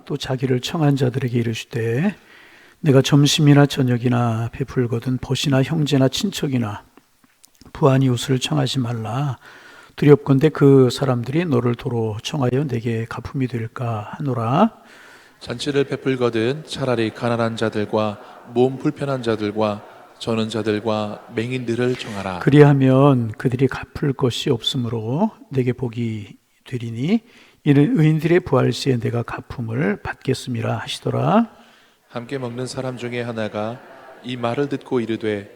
또 자기를 청한 자들에게 이르시되 내가 점심이나 저녁이나 베풀거든 벗이나 형제나 친척이나 부한 이웃을 청하지 말라. 두렵건대 그 사람들이 너를 도로 청하여 내게 가품이 될까 하노라. 잔치를 베풀거든 차라리 가난한 자들과 몸 불편한 자들과 저는 자들과 맹인들을 청하라. 그리하면 그들이 갚을 것이 없으므로 내게 복이 되리니 이는 의인들의 부활시에 내가 가품을 받겠음이라 하시더라. 함께 먹는 사람 중에 하나가 이 말을 듣고 이르되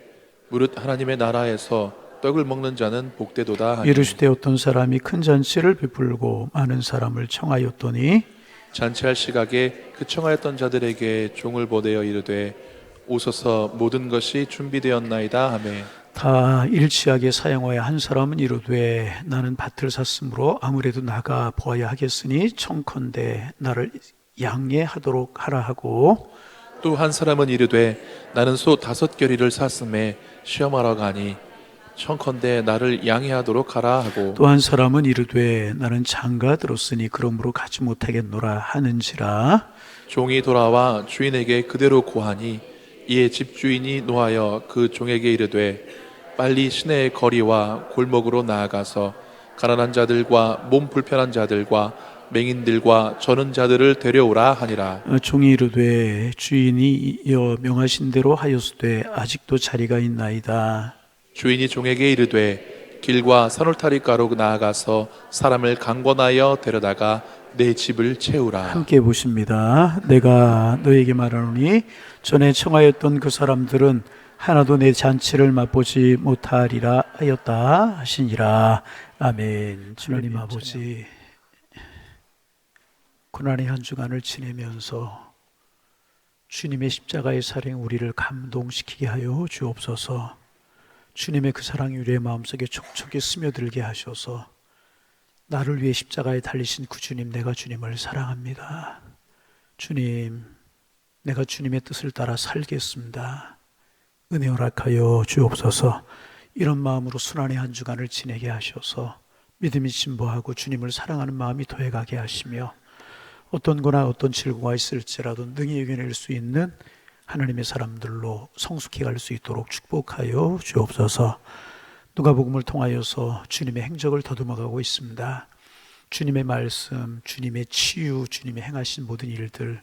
무릇 하나님의 나라에서 떡을 먹는 자는 복되도다 하니 이르시되 어떤 사람이 큰 잔치를 베풀고 많은 사람을 청하였더니 잔치할 시각에 그 청하였던 자들에게 종을 보내어 이르되 오소서 모든 것이 준비되었나이다 하매 다 일치하게 사용하여 한 사람은 이르되 나는 밭을 샀으므로 아무래도 나가 보아야 하겠으니 청컨대 나를 양해하도록 하라 하고 또 한 사람은 이르되 나는 소 5겨리를 샀음에 시험하러 가니 청컨대 나를 양해하도록 하라 하고 또 한 사람은 이르되 나는 장가 들었으니 그러므로 가지 못하겠노라 하는지라. 종이 돌아와 주인에게 그대로 고하니 이에 집주인이 노하여 그 종에게 이르되 빨리 시내의 거리와 골목으로 나아가서 가난한 자들과 몸 불편한 자들과 맹인들과 저는 자들을 데려오라 하니라. 종이 이르되 주인이 이어 명하신 대로 하였으되 아직도 자리가 있나이다. 주인이 종에게 이르되 길과 산울타리가로 나아가서 사람을 강권하여 데려다가 내 집을 채우라. 함께 보십니다. 내가 너에게 말하노니 전에 청하였던 그 사람들은 하나도 내 잔치를 맛보지 못하리라 하였다 하시니라. 아멘. 주님 아버지, 고난의 한 주간을 지내면서 주님의 십자가의 사랑 우리를 감동시키게 하여 주옵소서. 주님의 그 사랑이 우리의 마음속에 촉촉히 스며들게 하셔서 나를 위해 십자가에 달리신 그 주님, 내가 주님을 사랑합니다. 주님, 내가 주님의 뜻을 따라 살겠습니다. 은혜 허락하여 주옵소서. 이런 마음으로 순환의 한 주간을 지내게 하셔서 믿음이 진보하고 주님을 사랑하는 마음이 더해가게 하시며 어떤 거나 어떤 질고가 있을지라도 능히 이겨낼 수 있는 하나님의 사람들로 성숙해 갈 수 있도록 축복하여 주옵소서. 누가복음을 통하여서 주님의 행적을 더듬어가고 있습니다. 주님의 말씀, 주님의 치유, 주님의 행하신 모든 일들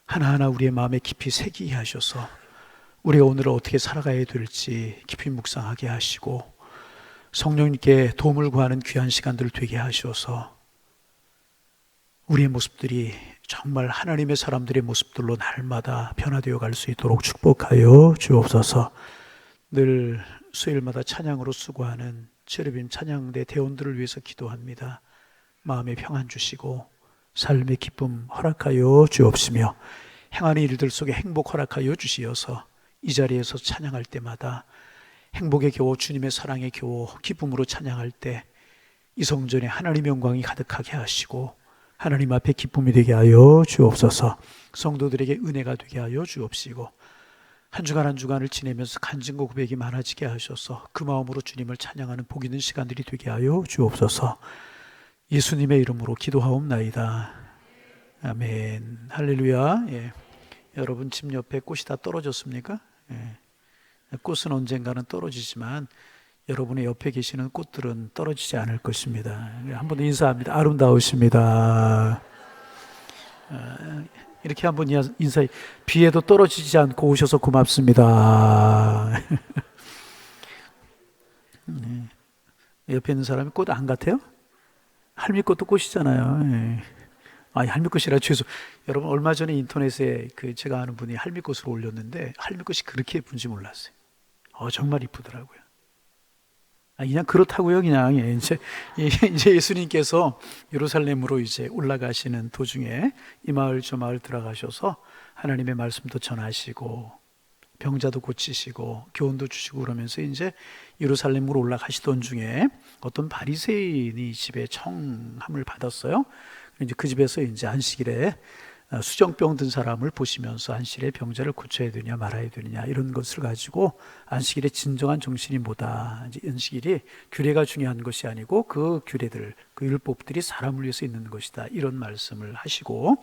하나하나 우리의 마음에 깊이 새기게 하셔서 우리가 오늘을 어떻게 살아가야 될지 깊이 묵상하게 하시고 성령님께 도움을 구하는 귀한 시간들을 되게 하셔서 우리의 모습들이 정말 하나님의 사람들의 모습들로 날마다 변화되어 갈 수 있도록 축복하여 주옵소서. 늘 수요일마다 찬양으로 수고하는 체르빔 찬양대 대원들을 위해서 기도합니다. 마음의 평안 주시고 삶의 기쁨 허락하여 주옵시며 행하는 일들 속에 행복 허락하여 주시어서 이 자리에서 찬양할 때마다 행복의 겨워 주님의 사랑의 겨워 기쁨으로 찬양할 때 이 성전에 하나님의 영광이 가득하게 하시고 하나님 앞에 기쁨이 되게 하여 주옵소서. 성도들에게 은혜가 되게 하여 주옵시고 한 주간 한 주간을 지내면서 간증과 고백이 많아지게 하셔서 그 마음으로 주님을 찬양하는 복 있는 시간들이 되게 하여 주옵소서. 예수님의 이름으로 기도하옵나이다. 아멘. 할렐루야. 예. 여러분 집 옆에 꽃이 다 떨어졌습니까? 예. 꽃은 언젠가는 떨어지지만 여러분의 옆에 계시는 꽃들은 떨어지지 않을 것입니다. 한번 인사합니다. 아름다우십니다. 이렇게 한번 인사해. 비에도 떨어지지 않고 오셔서 고맙습니다. 네. 옆에 있는 사람이 꽃 안 같아요? 할미꽃도 꽃이잖아요. 네. 할미꽃이라 죄송. 여러분 얼마 전에 인터넷에 제가 아는 분이 할미꽃을 올렸는데 할미꽃이 그렇게 예쁜지 몰랐어요. 정말 이쁘더라고요. 그냥 그렇다고요. 그냥 이제 예수님께서 예루살렘으로 이제 올라가시는 도중에 이 마을 저 마을 들어가셔서 하나님의 말씀도 전하시고 병자도 고치시고 교훈도 주시고 그러면서 이제 예루살렘으로 올라가시던 중에 어떤 바리새인이 집에 청함을 받았어요. 이제 그 집에서 이제 안식일에 수정병 든 사람을 보시면서 안식일에 병자를 고쳐야 되냐 말아야 되느냐 이런 것을 가지고 안식일의 진정한 정신이 뭐다. 이제 안식일이 규례가 중요한 것이 아니고 그 규례들, 그 율법들이 사람을 위해서 있는 것이다. 이런 말씀을 하시고,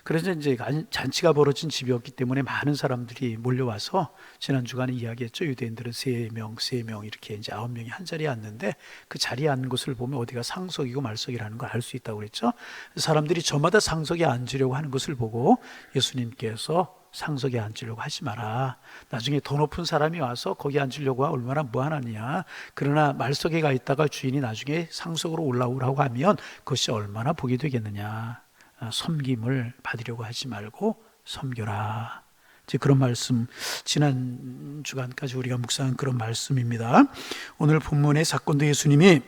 그래서 이제 잔치가 벌어진 집이었기 때문에 많은 사람들이 몰려와서 지난 주간에 이야기했죠. 유대인들은 3명 이렇게 이제 9명이 한 자리에 앉는데 그 자리에 앉는 것을 보면 어디가 상석이고 말석이라는 걸 알 수 있다고 그랬죠. 사람들이 저마다 상석에 앉으려고 하는 것을 보고 예수님께서 상석에 앉으려고 하지 마라. 나중에 더 높은 사람이 와서 거기 앉으려고 얼마나 무한하느냐. 그러나 말석에 가 있다가 주인이 나중에 상석으로 올라오라고 하면 그것이 얼마나 복이 되겠느냐. 섬김을 받으려고 하지 말고 섬겨라. 이제 그런 말씀, 지난 주간까지 우리가 묵상한 그런 말씀입니다. 오늘 본문의 사건도 예수님이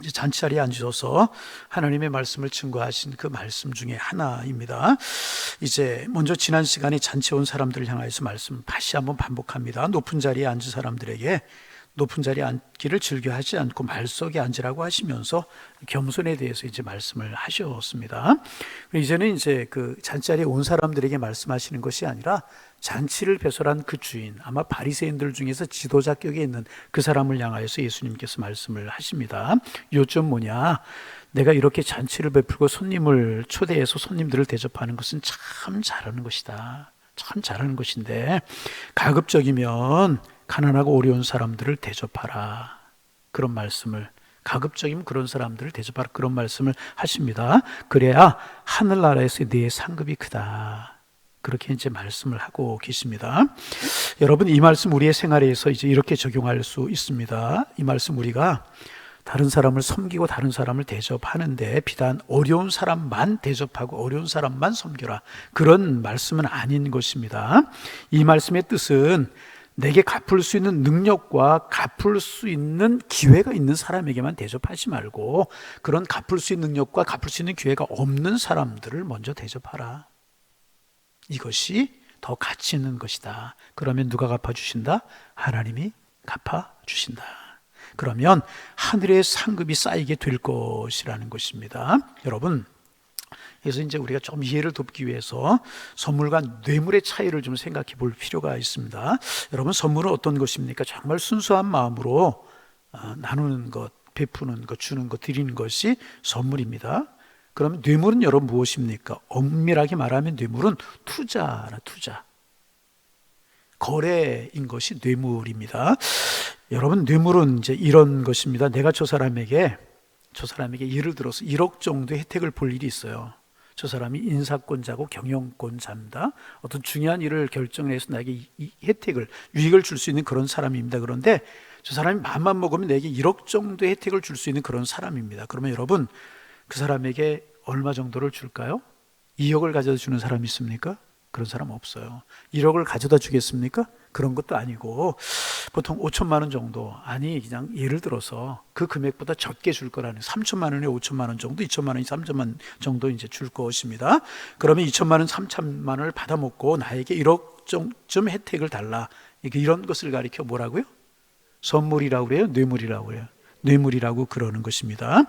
이제 잔치자리에 앉으셔서 하나님의 말씀을 증거하신 그 말씀 중에 하나입니다. 이제 먼저 지난 시간에 잔치에 온 사람들을 향하여서 말씀 다시 한번 반복합니다. 높은 자리에 앉은 사람들에게 높은 자리에 앉기를 즐겨하지 않고 말석에 앉으라고 하시면서 겸손에 대해서 이제 말씀을 하셨습니다. 이제는 이제 그 잔치자리에 온 사람들에게 말씀하시는 것이 아니라 잔치를 배설한 그 주인, 아마 바리새인들 중에서 지도자격에 있는 그 사람을 향하여서 예수님께서 말씀을 하십니다. 요점 뭐냐? 내가 이렇게 잔치를 베풀고 손님을 초대해서 손님들을 대접하는 것은 참 잘하는 것이다. 참 잘하는 것인데 가급적이면 가난하고 어려운 사람들을 대접하라. 그런 말씀을, 가급적이면 그런 사람들을 대접하라. 그런 말씀을 하십니다. 그래야 하늘나라에서 네 상급이 크다. 그렇게 이제 말씀을 하고 계십니다. 여러분, 이 말씀 우리의 생활에서 이제 이렇게 적용할 수 있습니다. 이 말씀 우리가 다른 사람을 섬기고 다른 사람을 대접하는데 비단 어려운 사람만 대접하고 어려운 사람만 섬겨라. 그런 말씀은 아닌 것입니다. 이 말씀의 뜻은 내게 갚을 수 있는 능력과 갚을 수 있는 기회가 있는 사람에게만 대접하지 말고 그런 갚을 수 있는 능력과 갚을 수 있는 기회가 없는 사람들을 먼저 대접하라. 이것이 더 가치 있는 것이다. 그러면 누가 갚아주신다? 하나님이 갚아주신다. 그러면 하늘의 상급이 쌓이게 될 것이라는 것입니다. 여러분, 그래서 이제 우리가 좀 이해를 돕기 위해서 선물과 뇌물의 차이를 좀 생각해 볼 필요가 있습니다. 여러분, 선물은 어떤 것입니까? 정말 순수한 마음으로 나누는 것, 베푸는 것, 주는 것, 드리는 것이 선물입니다. 그러면 뇌물은 여러분 무엇입니까? 엄밀하게 말하면 뇌물은 투자나 투자. 거래인 것이 뇌물입니다. 여러분, 뇌물은 이제 이런 것입니다. 내가 저 사람에게 예를 들어서 1억 정도의 혜택을 볼 일이 있어요. 저 사람이 인사권자고 경영권자입니다. 어떤 중요한 일을 결정해서 나에게 이 혜택을, 유익을 줄 수 있는 그런 사람입니다. 그런데 저 사람이 마음만 먹으면 내게 1억 정도의 혜택을 줄 수 있는 그런 사람입니다. 그러면 여러분, 그 사람에게 얼마 정도를 줄까요? 2억을 가져다 주는 사람이 있습니까? 그런 사람 없어요. 1억을 가져다 주겠습니까? 그런 것도 아니고 보통 5천만 원 정도, 아니 그냥 예를 들어서 그 금액보다 적게 줄 거라는 3천만 원에 5천만 원 정도, 2천만 원이 3천만 원 정도 이제 줄 것입니다. 그러면 2천만 원, 3천만 원을 받아먹고 나에게 1억 정도쯤 혜택을 달라. 이런 것을 가리켜 뭐라고요? 선물이라고 그래요? 뇌물이라고 그래요? 뇌물이라고 그러는 것입니다.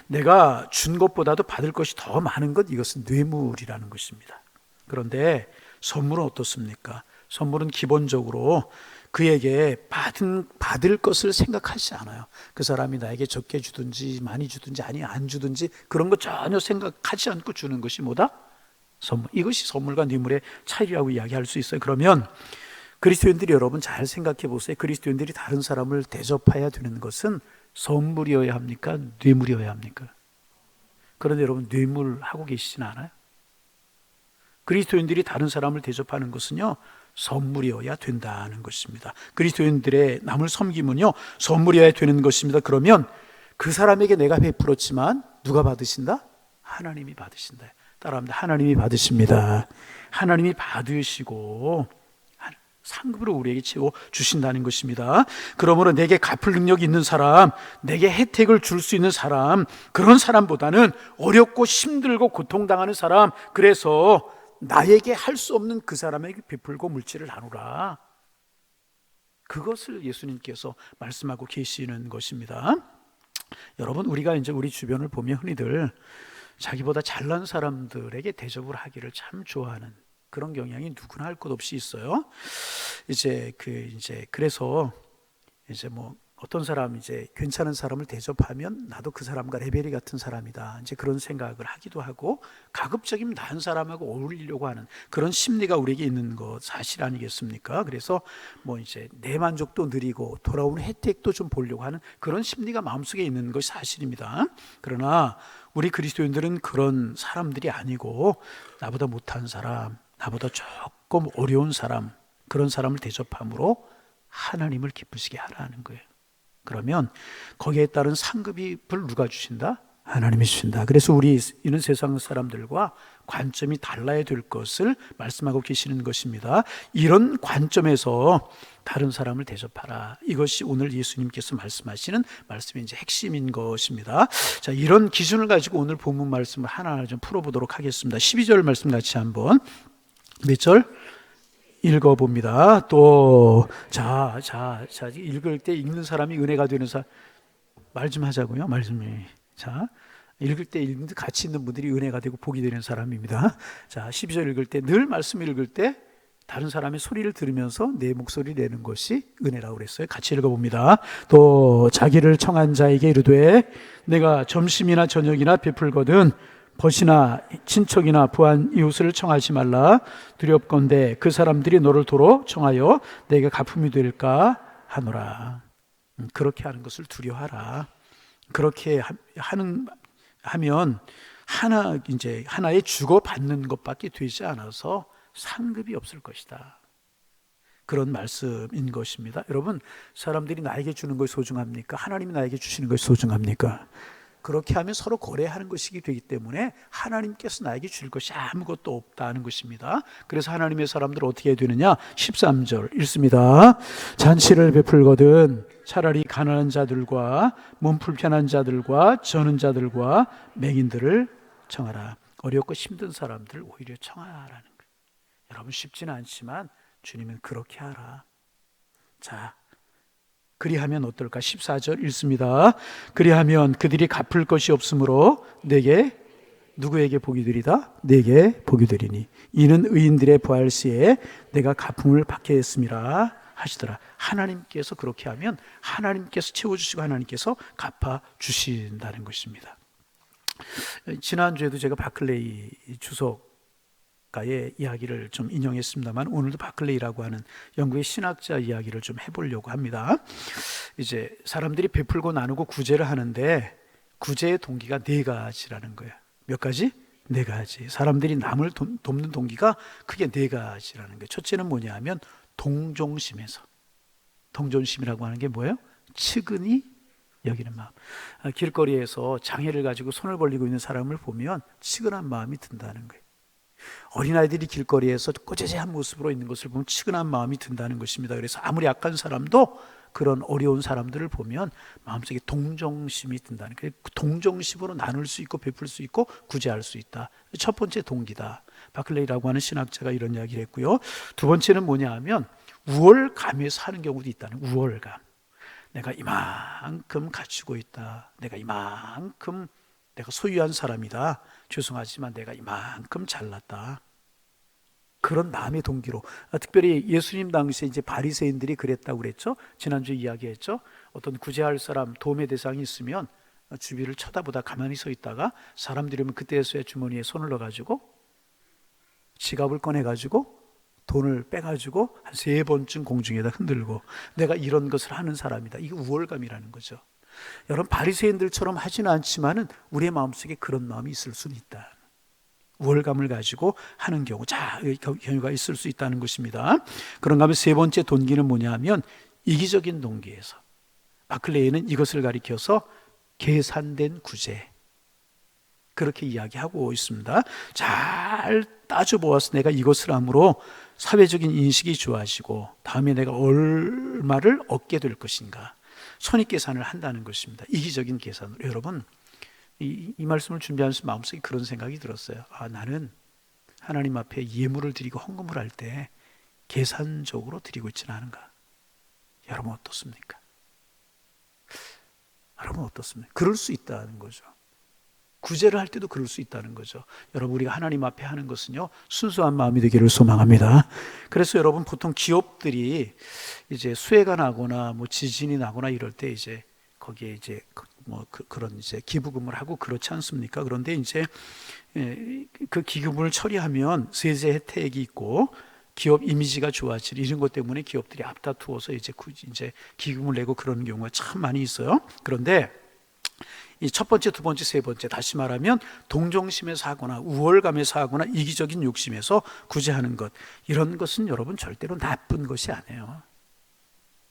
내가 준 것보다도 받을 것이 더 많은 것, 이것은 뇌물이라는 것입니다. 그런데 선물은 어떻습니까? 선물은 기본적으로 그에게 받을 것을 생각하지 않아요. 그 사람이 나에게 적게 주든지 많이 주든지 아니 안 주든지 그런 거 전혀 생각하지 않고 주는 것이 뭐다? 선물. 이것이 선물과 뇌물의 차이라고 이야기할 수 있어요. 그러면 그리스도인들이 여러분 잘 생각해 보세요. 그리스도인들이 다른 사람을 대접해야 되는 것은 선물이어야 합니까? 뇌물이어야 합니까? 그런데 여러분 뇌물하고 계시진 않아요? 그리스도인들이 다른 사람을 대접하는 것은요, 선물이어야 된다는 것입니다. 그리스도인들의 남을 섬김은요, 선물이어야 되는 것입니다. 그러면 그 사람에게 내가 베풀었지만 누가 받으신다? 하나님이 받으신다. 따라합니다. 하나님이 받으십니다. 하나님이 받으시고 상급으로 우리에게 채워 주신다는 것입니다. 그러므로 내게 갚을 능력이 있는 사람, 내게 혜택을 줄 수 있는 사람, 그런 사람보다는 어렵고 힘들고 고통당하는 사람, 그래서 나에게 할 수 없는 그 사람에게 베풀고 물질을 나누라. 그것을 예수님께서 말씀하고 계시는 것입니다. 여러분, 우리가 이제 우리 주변을 보면 흔히들 자기보다 잘난 사람들에게 대접을 하기를 참 좋아하는 그런 경향이 누구나 할 것 없이 있어요. 그래서 뭐 어떤 사람 괜찮은 사람을 대접하면 나도 그 사람과 레벨이 같은 사람이다. 그런 생각을 하기도 하고 가급적이면 다른 사람하고 어울리려고 하는 그런 심리가 우리에게 있는 것 사실 아니겠습니까? 그래서 내 만족도 누리고 돌아오는 혜택도 좀 보려고 하는 그런 심리가 마음속에 있는 것이 사실입니다. 그러나 우리 그리스도인들은 그런 사람들이 아니고 나보다 못한 사람, 나보다 조금 어려운 사람, 그런 사람을 대접함으로 하나님을 기쁘시게 하라는 거예요. 그러면 거기에 따른 상급을 누가 주신다? 하나님이 주신다. 그래서 우리는 세상 사람들과 관점이 달라야 될 것을 말씀하고 계시는 것입니다. 이런 관점에서 다른 사람을 대접하라. 이것이 오늘 예수님께서 말씀하시는 말씀의 핵심인 것입니다. 자, 이런 기준을 가지고 오늘 본문 말씀을 하나하나 좀 풀어보도록 하겠습니다. 12절 말씀 같이 한번 몇 절? 읽어봅니다. 읽을 때 읽는 사람이 은혜가 되는 사람, 말 좀 하자고요. 읽을 때 읽는데 같이 있는 분들이 은혜가 되고 복이 되는 사람입니다. 자, 12절 읽을 때 늘 말씀 읽을 때 다른 사람의 소리를 들으면서 내 목소리 내는 것이 은혜라고 그랬어요. 같이 읽어봅니다. 또 자기를 청한 자에게 이르되 내가 점심이나 저녁이나 베풀거든 벗이나 친척이나 부한 이웃을 청하지 말라. 두렵건대 그 사람들이 너를 도로 청하여 내게 가품이 될까 하노라. 그렇게 하는 것을 두려워하라. 그렇게 하면 하나의 주고받는 것밖에 되지 않아서 상급이 없을 것이다. 그런 말씀인 것입니다. 여러분, 사람들이 나에게 주는 것이 소중합니까? 하나님이 나에게 주시는 것이 소중합니까? 그렇게 하면 서로 거래하는 것이기 되기 때문에 하나님께서 나에게 줄 것이 아무것도 없다는 것입니다. 그래서 하나님의 사람들은 어떻게 해야 되느냐? 13절 읽습니다. 잔치를 베풀거든 차라리 가난한 자들과 몸 불편한 자들과 저는 자들과 맹인들을 청하라. 어렵고 힘든 사람들을 오히려 청하라는 거예요. 여러분, 쉽지는 않지만 주님은 그렇게 하라. 자, 그리하면 어떨까? 14절 읽습니다. 그리하면 그들이 갚을 것이 없으므로 누구에게 복이 되리다? 내게 복이 되리니 이는 의인들의 부활 시에 내가 갚음을 받게 했음이라 하시더라. 하나님께서 그렇게 하면 하나님께서 채워주시고 하나님께서 갚아주신다는 것입니다. 지난주에도 제가 바클레이 주석가의 이야기를 좀 인용했습니다만 오늘도 바클레이라고 하는 영국의 신학자 이야기를 좀 해보려고 합니다. 사람들이 베풀고 나누고 구제를 하는데 구제의 동기가 네 가지라는 거예요. 몇 가지? 네 가지. 사람들이 남을 돕는 동기가 크게 네 가지라는 거예요. 첫째는 뭐냐 하면 동정심에서. 동정심이라고 하는 게 뭐예요? 측은히 여기는 마음. 길거리에서 장애를 가지고 손을 벌리고 있는 사람을 보면 측은한 마음이 든다는 거예요. 어린아이들이 길거리에서 꼬재재한 모습으로 있는 것을 보면 측은한 마음이 든다는 것입니다. 그래서 아무리 약한 사람도 그런 어려운 사람들을 보면 마음속에 동정심이 든다는 거예요. 그 동정심으로 나눌 수 있고 베풀 수 있고 구제할 수 있다. 첫 번째 동기다. 바클레이라고 하는 신학자가 이런 이야기를 했고요. 두 번째는 뭐냐 하면 우월감에서 하는 경우도 있다는 거예요. 우월감. 내가 이만큼 갖추고 있다. 내가 이만큼 내가 소유한 사람이다. 죄송하지만 내가 이만큼 잘났다. 그런 마음의 동기로 특별히 예수님 당시에 바리새인들이 그랬다고 그랬죠. 지난주에 이야기했죠. 어떤 구제할 사람, 도움의 대상이 있으면 주위를 쳐다보다 가만히 서 있다가 사람들이 오면 그때서야 주머니에 손을 넣어가지고 지갑을 꺼내가지고 돈을 빼가지고 한 3번쯤 공중에다 흔들고 내가 이런 것을 하는 사람이다. 이게 우월감이라는 거죠. 여러분, 바리새인들처럼 하지는 않지만은 우리의 마음속에 그런 마음이 있을 수는 있다. 우월감을 가지고 하는 경우가 있을 수 있다는 것입니다. 그런가 하면 세 번째 동기는 뭐냐 하면 이기적인 동기에서. 바클레이는 이것을 가리켜서 계산된 구제, 그렇게 이야기하고 있습니다. 잘 따져보아서 내가 이것을 함으로 사회적인 인식이 좋아지고 다음에 내가 얼마를 얻게 될 것인가, 손익계산을 한다는 것입니다. 이기적인 계산으로. 여러분, 이 말씀을 준비하면서 마음속에 그런 생각이 들었어요. 나는 하나님 앞에 예물을 드리고 헌금을 할 때 계산적으로 드리고 있지는 않은가. 여러분 어떻습니까? 여러분 어떻습니까? 그럴 수 있다는 거죠. 구제를 할 때도 그럴 수 있다는 거죠. 여러분, 우리가 하나님 앞에 하는 것은요, 순수한 마음이 되기를 소망합니다. 그래서 여러분, 보통 기업들이 이제 수해가 나거나 뭐 지진이 나거나 이럴 때 이제 거기에 이제 그런 이제 기부금을 하고 그렇지 않습니까? 그런데 이제 그 기부금을 처리하면 세제 혜택이 있고 기업 이미지가 좋아지는 이런 것 때문에 기업들이 앞다투어서 이제 기금을 내고 그러는 경우가 참 많이 있어요. 그런데 이 첫 번째, 두 번째, 세 번째, 다시 말하면 동정심에서 하거나 우월감에서 하거나 이기적인 욕심에서 구제하는 것, 이런 것은 여러분 절대로 나쁜 것이 아니에요.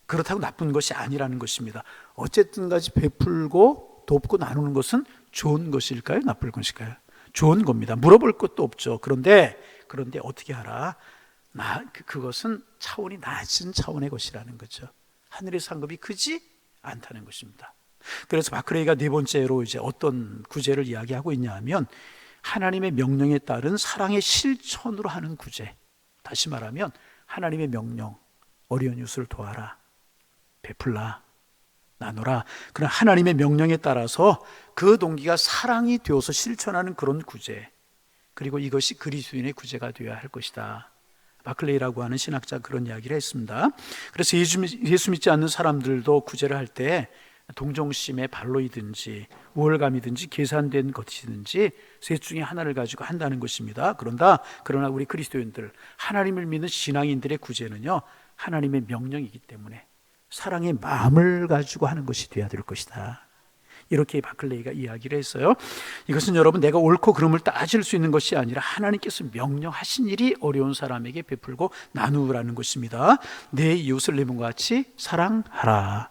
그렇다고 나쁜 것이 아니라는 것입니다. 어쨌든 까지 베풀고 돕고 나누는 것은 좋은 것일까요? 나쁜 것일까요? 좋은 겁니다. 물어볼 것도 없죠. 그런데 어떻게 하라? 그것은 차원이 낮은 차원의 것이라는 거죠. 하늘의 상급이 크지 않다는 것입니다. 그래서 마크레이가 네 번째로 이제 어떤 구제를 이야기하고 있냐 하면 하나님의 명령에 따른 사랑의 실천으로 하는 구제. 다시 말하면 하나님의 명령, 어려운 이웃을 도와라, 베풀라, 나누라. 그런 하나님의 명령에 따라서 그 동기가 사랑이 되어서 실천하는 그런 구제, 그리고 이것이 그리스도인의 구제가 되어야 할 것이다. 마클레이라고 하는 신학자가 그런 이야기를 했습니다. 그래서 예수 믿지 않는 사람들도 구제를 할 때 동정심의 발로이든지 우월감이든지 계산된 것이든지 셋 중에 하나를 가지고 한다는 것입니다. 그러나 우리 그리스도인들, 하나님을 믿는 신앙인들의 구제는요, 하나님의 명령이기 때문에 사랑의 마음을 가지고 하는 것이 되어야 될 것이다. 이렇게 바클레이가 이야기를 했어요. 이것은 여러분, 내가 옳고 그름을 따질 수 있는 것이 아니라 하나님께서 명령하신 일이 어려운 사람에게 베풀고 나누라는 것입니다. 내 이웃을 내 몸과 같이 사랑하라.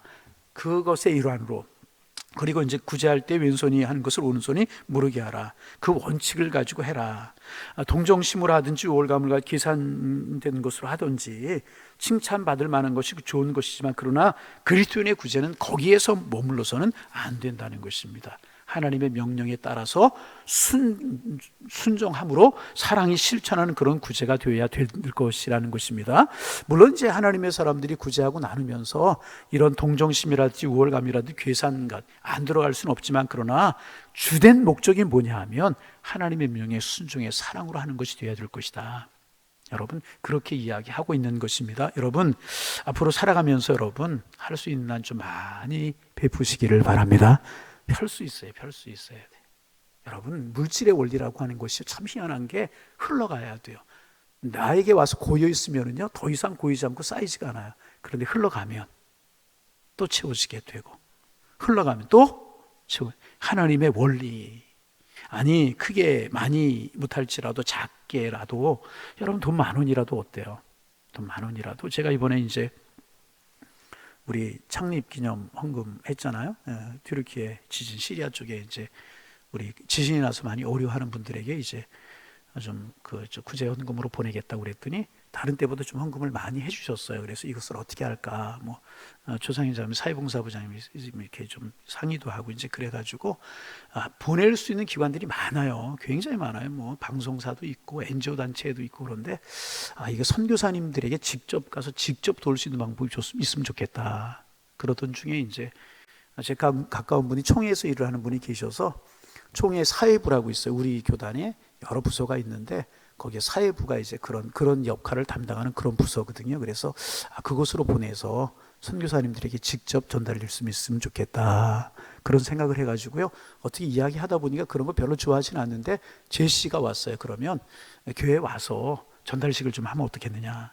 그것의 일환으로, 그리고 이제 구제할 때 왼손이 하는 것을 오른손이 모르게 하라. 그 원칙을 가지고 해라. 동정심으로 하든지 우월감을 가지고 계산된 것으로 하든지 칭찬받을 만한 것이 좋은 것이지만, 그러나 그리스도인의 구제는 거기에서 머물러서는 안 된다는 것입니다. 하나님의 명령에 따라서 순종함으로 사랑이 실천하는 그런 구제가 되어야 될 것이라는 것입니다. 물론 이제 하나님의 사람들이 구제하고 나누면서 이런 동정심이라든지 우월감이라든지 계산감 안 들어갈 수는 없지만, 그러나 주된 목적이 뭐냐 하면 하나님의 명령에 순종해 사랑으로 하는 것이 되어야 될 것이다. 여러분, 그렇게 이야기하고 있는 것입니다. 여러분, 앞으로 살아가면서 여러분 할 수 있는 한 좀 많이 베푸시기를 바랍니다. 펼 수 있어야 돼. 여러분, 물질의 원리라고 하는 것이 참 희한한 게 흘러가야 돼요. 나에게 와서 고여 있으면은요, 더 이상 고이지 않고 쌓이지가 않아요. 그런데 흘러가면 또 채워지게 되고, 흘러가면 또 채워. 하나님의 원리. 아니, 크게 많이 못할지라도 작게라도, 여러분 돈 10,000원이라도 어때요? 돈 10,000원이라도. 제가 이번에 이제 우리 창립 기념 헌금 했잖아요. 튀르키예 지진, 시리아 쪽에 이제 우리 지진이 나서 많이 어려워하는 분들에게 이제 좀 구제 헌금으로 보내겠다고 그랬더니 다른 때보다 좀 헌금을 많이 해주셨어요. 그래서 이것을 어떻게 할까, 조상인자님, 사회봉사부장님이 이렇게 좀 상의도 하고 이제 그래가지고 보낼 수 있는 기관들이 많아요. 굉장히 많아요. 방송사도 있고 NGO 단체도 있고. 그런데 이거 선교사님들에게 직접 가서 직접 도울 수 있는 방법이 있으면 좋겠다. 그러던 중에 이제 제가 가까운 분이 총회에서 일을 하는 분이 계셔서, 총회 사회부라고 있어요. 우리 교단에 여러 부서가 있는데 거기에 사회부가 이제 그런 역할을 담당하는 그런 부서거든요. 그래서 그곳으로 보내서 선교사님들에게 직접 전달될 수 있으면 좋겠다, 그런 생각을 해가지고요. 어떻게 이야기하다 보니까 그런 거 별로 좋아하지는 않는데 제시가 왔어요. 그러면 교회에 와서 전달식을 좀 하면 어떻겠느냐.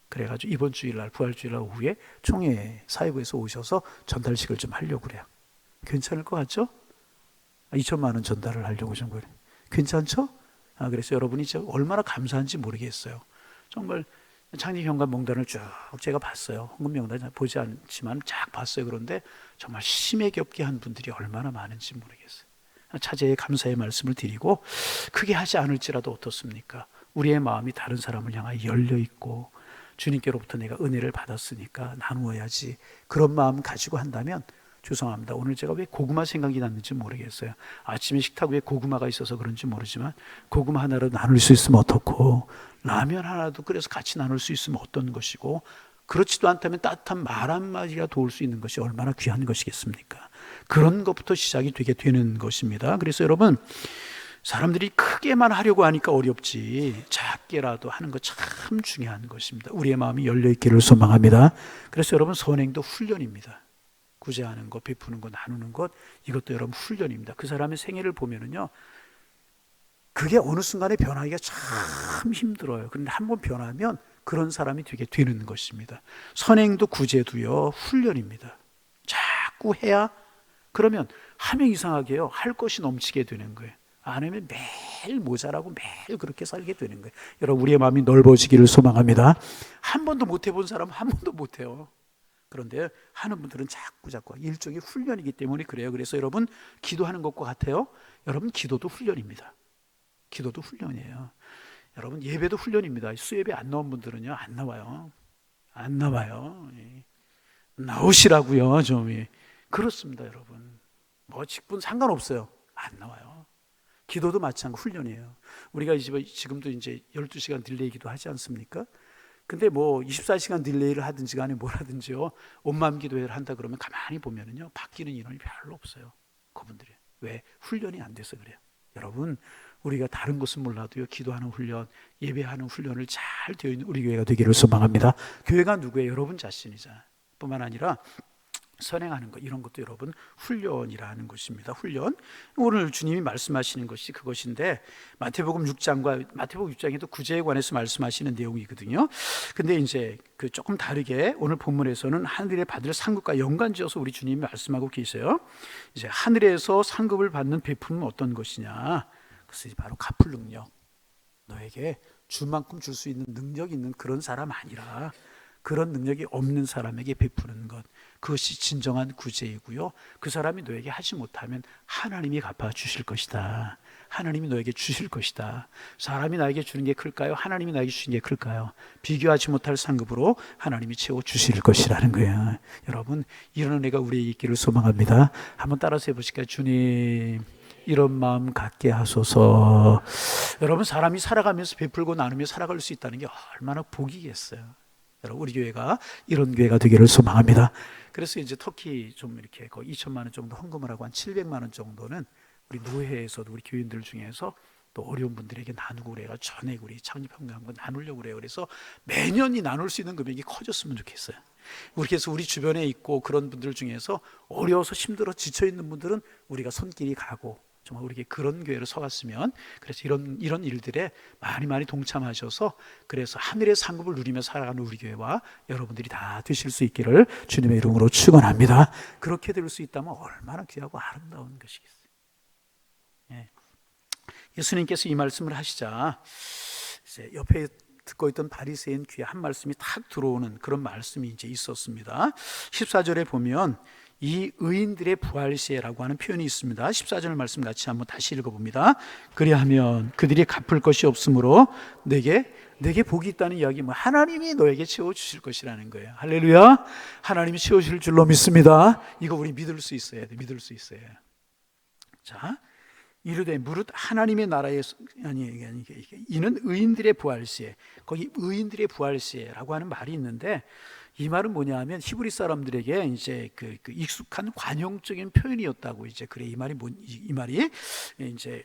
그래가지고 이번 주일날, 부활주일날 오후에 총회 사회부에서 오셔서 전달식을 좀 하려고 그래요. 괜찮을 것 같죠? 2천만 원 전달을 하려고 좀 그래요. 괜찮죠? 그래서 여러분이 얼마나 감사한지 모르겠어요. 정말 창립현관명단을 쭉 제가 봤어요. 헌금 명단 보지 않지만 쫙 봤어요. 그런데 정말 심하게 없게 한 분들이 얼마나 많은지 모르겠어요. 차제에 감사의 말씀을 드리고, 크게 하지 않을지라도 어떻습니까? 우리의 마음이 다른 사람을 향하여 열려 있고, 주님께로부터 내가 은혜를 받았으니까 나누어야지, 그런 마음 가지고 한다면, 죄송합니다. 오늘 제가 왜 고구마 생각이 났는지 모르겠어요. 아침에 식탁 위에 고구마가 있어서 그런지 모르지만, 고구마 하나로 나눌 수 있으면 어떻고, 라면 하나도 끓여서 같이 나눌 수 있으면 어떤 것이고, 그렇지도 않다면 따뜻한 말 한마디가 도울 수 있는 것이 얼마나 귀한 것이겠습니까? 그런 것부터 시작이 되게 되는 것입니다. 그래서 여러분, 사람들이 크게만 하려고 하니까 어렵지 작게라도 하는 거 참 중요한 것입니다. 우리의 마음이 열려있기를 소망합니다. 그래서 여러분, 선행도 훈련입니다. 구제하는 것, 베푸는 것, 나누는 것, 이것도 여러분 훈련입니다. 그 사람의 생애를 보면은요, 그게 어느 순간에 변하기가 참 힘들어요. 그런데 한번 변하면 그런 사람이 되게 되는 것입니다. 선행도 구제도요, 훈련입니다. 자꾸 해야, 그러면 하면 이상하게요, 할 것이 넘치게 되는 거예요. 안 하면 매일 모자라고 매일 그렇게 살게 되는 거예요. 여러분, 우리의 마음이 넓어지기를 소망합니다. 한 번도 못 해본 사람은 한 번도 못 해요. 그런데 하는 분들은 자꾸 일종의 훈련이기 때문에 그래요. 그래서 여러분, 기도하는 것과 같아요. 여러분, 기도도 훈련입니다. 기도도 훈련이에요. 여러분, 예배도 훈련입니다. 수예배 안 나온 분들은요, 안 나와요. 안 나와요. 나오시라고요, 좀. 그렇습니다, 여러분. 뭐 직분 상관없어요. 안 나와요. 기도도 마찬가지 훈련이에요. 우리가 지금도 이제 12시간 딜레이 기도 하지 않습니까? 근데 뭐 24시간 딜레이를 하든지 간에 뭘 하든지요, 온마음 기도회를 한다 그러면 가만히 보면은요, 바뀌는 인원이 별로 없어요. 그분들이. 왜? 훈련이 안 돼서 그래요. 여러분, 우리가 다른 것은 몰라도요, 기도하는 훈련, 예배하는 훈련을 잘 되어 있는 우리 교회가 되기를 소망합니다. 교회가 누구예요? 여러분 자신이잖아요. 뿐만 아니라 선행하는 것, 이런 것도 여러분 훈련이라는 것입니다. 훈련. 오늘 주님이 말씀하시는 것이 그것인데, 마태복음 6장에도 구제에 관해서 말씀하시는 내용이거든요. 근데 이제 그 조금 다르게 오늘 본문에서는 하늘에 받을 상급과 연관지어서 우리 주님이 말씀하고 계세요. 이제 하늘에서 상급을 받는 베품은 어떤 것이냐? 그것이 바로 갚을 능력. 너에게 줄 만큼 줄 수 있는 능력이 있는 그런 사람 아니라, 그런 능력이 없는 사람에게 베푸는 것, 그것이 진정한 구제이고요. 그 사람이 너에게 하지 못하면 하나님이 갚아주실 것이다. 하나님이 너에게 주실 것이다. 사람이 나에게 주는 게 클까요? 하나님이 나에게 주신 게 클까요? 비교하지 못할 상급으로 하나님이 채워주실 것이라는 거예요. 여러분, 이런 은혜가 우리에게 있기를 소망합니다. 한번 따라서 해보실까요? 주님, 이런 마음 갖게 하소서. 여러분, 사람이 살아가면서 베풀고 나누며 살아갈 수 있다는 게 얼마나 복이겠어요. 여러분, 우리 교회가 이런 교회가 되기를 소망합니다. 그래서 이제 터키 좀 이렇게 거의 2천만 원 정도 헌금을 하고 한 700만 원 정도는 우리 노회에서도 우리 교인들 중에서 또 어려운 분들에게 나누고 그래요. 전액 우리 창립헌금 한번 나누려고 그래요. 그래서 매년 이 나눌 수 있는 금액이 커졌으면 좋겠어요. 그래서 우리 주변에 있고 그런 분들 중에서 어려워서 힘들어 지쳐 있는 분들은 우리가 손길이 가고, 정말 우리에게 그런 교회를 서갔으면, 그래서 이런 일들에 많이 동참하셔서, 그래서 하늘의 상급을 누리며 살아가는 우리 교회와 여러분들이 다 되실 수 있기를 주님의 이름으로 축원합니다. 그렇게 될 수 있다면 얼마나 귀하고 아름다운 것이겠어요. 예. 예수님께서 이 말씀을 하시자 이제 옆에 듣고 있던 바리새인 귀에 한 말씀이 탁 들어오는 그런 말씀이 이제 있었습니다. 14절에 보면 이 의인들의 부활시에라고 하는 표현이 있습니다. 14절 말씀 같이 한번 다시 읽어봅니다. 그리하면 그들이 갚을 것이 없으므로 내게 복이 있다는 이야기, 하나님이 너에게 채워주실 것이라는 거예요. 할렐루야. 하나님이 채워주실 줄로 믿습니다. 이거 우리 믿을 수 있어야 돼. 믿을 수 있어요. 자, 이르되 무릇 하나님의 나라에, 이는 의인들의 부활시에, 거기 의인들의 부활시에라고 하는 말이 있는데, 이 말은 뭐냐 하면 히브리 사람들에게 이제 그 익숙한 관용적인 표현이었다고. 이제 그래, 이 말이 이제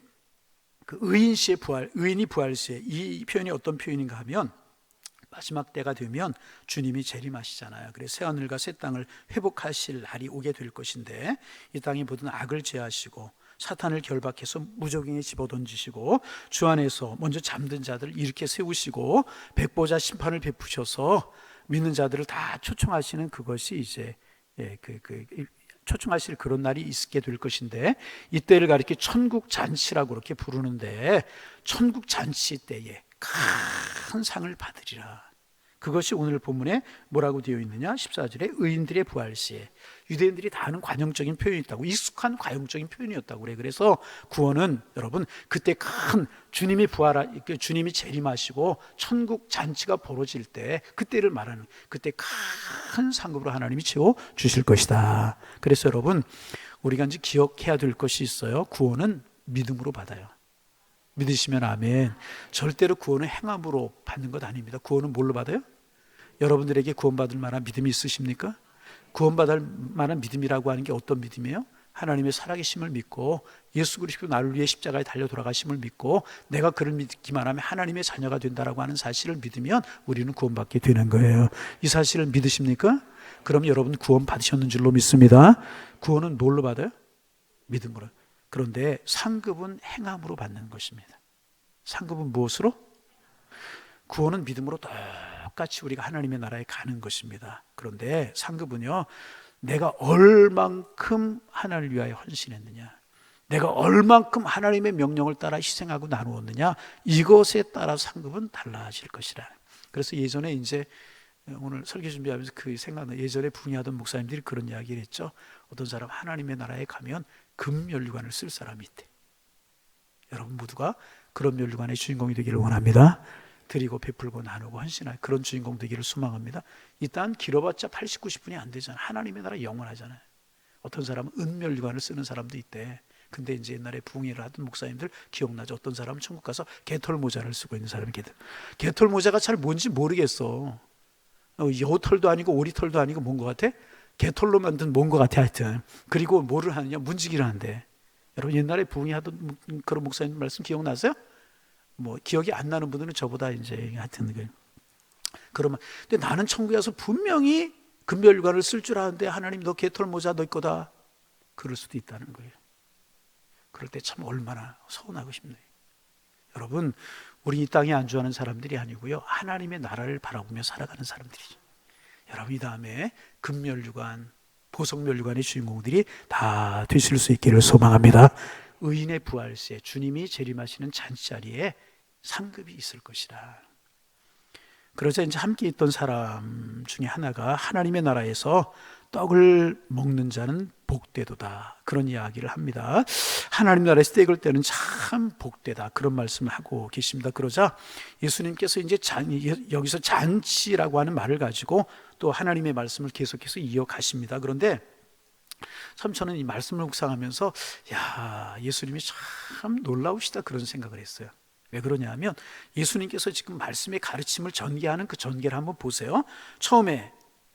그 의인시의 부활, 의인이 부활시에, 이 표현이 어떤 표현인가 하면, 마지막 때가 되면 주님이 재림하시잖아요. 그래서 새 하늘과 새 땅을 회복하실 날이 오게 될 것인데, 이 땅의 모든 악을 제하시고 사탄을 결박해서 무적행에 집어던지시고 주 안에서 먼저 잠든 자들을 일으켜 세우시고 백보자 심판을 베푸셔서 믿는 자들을 다 초청하시는, 그것이 이제 초청하실 그런 날이 있게 될 것인데, 이때를 가리켜 천국 잔치라고 그렇게 부르는데, 천국 잔치 때에 큰 상을 받으리라. 그것이 오늘 본문에 뭐라고 되어 있느냐? 14절에 의인들의 부활시에. 유대인들이 다 아는 관용적인 표현이 있다고, 익숙한 관용적인 표현이었다고 그래. 그래서 구원은 여러분, 그때 큰 주님이 주님이 재림하시고 천국 잔치가 벌어질 때, 그때를 말하는, 그때 큰 상급으로 하나님이 채워 주실 것이다. 그래서 여러분, 우리가 이제 기억해야 될 것이 있어요. 구원은 믿음으로 받아요. 믿으시면 아멘. 절대로 구원은 행함으로 받는 것 아닙니다. 구원은 뭘로 받아요? 여러분들에게 구원받을 만한 믿음이 있으십니까? 구원받을 만한 믿음이라고 하는 게 어떤 믿음이에요? 하나님의 살아계심을 믿고 예수 그리스도 나를 위해 십자가에 달려 돌아가심을 믿고 내가 그를 믿기만 하면 하나님의 자녀가 된다라고 하는 사실을 믿으면 우리는 구원받게 되는 거예요. 이 사실을 믿으십니까? 그럼 여러분 구원 받으셨는 줄로 믿습니다. 구원은 뭘로 받아요? 믿음으로. 그런데 상급은 행함으로 받는 것입니다. 상급은 무엇으로? 구원은 믿음으로 똑같이 우리가 하나님의 나라에 가는 것입니다. 그런데 상급은요, 내가 얼만큼 하나님을 위하여 헌신했느냐, 내가 얼만큼 하나님의 명령을 따라 희생하고 나누었느냐, 이것에 따라 상급은 달라질 것이라. 그래서 예전에 이제 오늘 설교 준비하면서 그 생각나, 예전에 부흥하던 목사님들이 그런 이야기를 했죠. 어떤 사람 하나님의 나라에 가면 금면류관을 쓸 사람이 있대. 여러분 모두가 그런 면류관의 주인공이 되기를 원합니다. 드리고 베풀고 나누고 헌신할 그런 주인공 되기를 소망합니다. 일단 길어봤자 80, 90분이 안 되잖아요. 하나님의 나라 영원하잖아요. 어떤 사람은 은면류관을 쓰는 사람도 있대. 근데 이제 옛날에 부흥회를 하던 목사님들 기억나죠? 어떤 사람은 천국 가서 개털 모자를 쓰고 있는 사람이 있거든. 개털 모자가 잘 뭔지 모르겠어. 여털도 아니고 오리털도 아니고 뭔 것 같아? 개털로 만든 뭔 것 같아 하여튼. 그리고 뭐를 하느냐? 문지기를 한대. 여러분 옛날에 부흥회 하던 그런 목사님 말씀 기억나세요? 뭐 기억이 안 나는 분들은 저보다 이제 하여튼 그러면, 근데 나는 천국에 가서 분명히 금면류관을 쓸 줄 아는데 하나님 너 개털 모자 너 거다. 그럴 수도 있다는 거예요. 그럴 때 참 얼마나 서운하고 싶네요. 여러분 우리 이 땅에 안주하는 사람들이 아니고요, 하나님의 나라를 바라보며 살아가는 사람들이죠. 여러분 이 다음에 금면류관, 보석면류관의 주인공들이 다 되실 수 있기를 소망합니다. 의인의 부활세, 주님이 재림하시는 잔치자리에 상급이 있을 것이라. 그러자 이제 함께 있던 사람 중에 하나가 하나님의 나라에서 떡을 먹는 자는 복되도다, 그런 이야기를 합니다. 하나님 나라에서 떡을 떼는 참 복되다, 그런 말씀을 하고 계십니다. 그러자 예수님께서 이제 여기서 잔치라고 하는 말을 가지고 또 하나님의 말씀을 계속해서 이어가십니다. 그런데 참 저는 이 말씀을 묵상하면서 야, 예수님이 참 놀라우시다, 그런 생각을 했어요. 왜 그러냐 하면 예수님께서 지금 말씀의 가르침을 전개하는 그 전개를 한번 보세요. 처음에